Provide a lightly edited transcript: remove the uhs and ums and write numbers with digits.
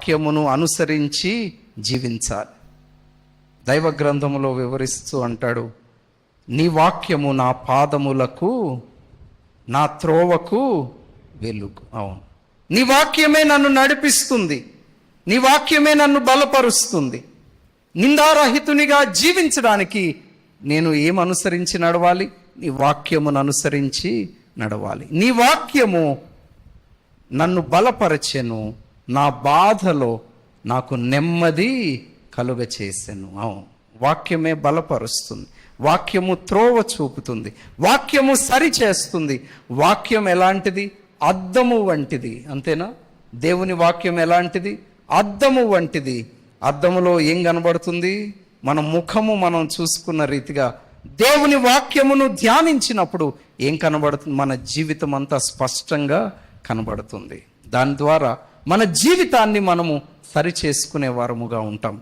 వాక్యమును అనుసరించి జీవించాలి. దైవ గ్రంథములో వివరిస్తూ అంటాడు, నీ వాక్యము నా పాదములకు నా త్రోవకు వెలుగు. అవును, నీ వాక్యమే నన్ను నడిపిస్తుంది, నీ వాక్యమే నన్ను బలపరుస్తుంది. నిందారహితునిగా జీవించడానికి నేను ఏమనుసరించి నడవాలి? నీ వాక్యమును అనుసరించి నడవాలి. నీ వాక్యము నన్ను బలపరచెను, నా బాధలో నాకు నెమ్మది కలుగ చేసెను. అవును, వాక్యమే బలపరుస్తుంది, వాక్యము త్రోవ చూపుతుంది, వాక్యము సరి చేస్తుంది. వాక్యం ఎలాంటిది? అద్దము వంటిది. అంతేనా? దేవుని వాక్యం ఎలాంటిది? అద్దము వంటిది. అద్దములో ఏం కనబడుతుంది? మన ముఖము మనం చూసుకున్న రీతిగా దేవుని వాక్యమును ధ్యానించినప్పుడు ఏం కనబడుతుంది? మన జీవితం అంతా స్పష్టంగా కనబడుతుంది. దాని ద్వారా మన జీవితాన్ని మనము సరి చేసుకునే వారముగా ఉంటాం.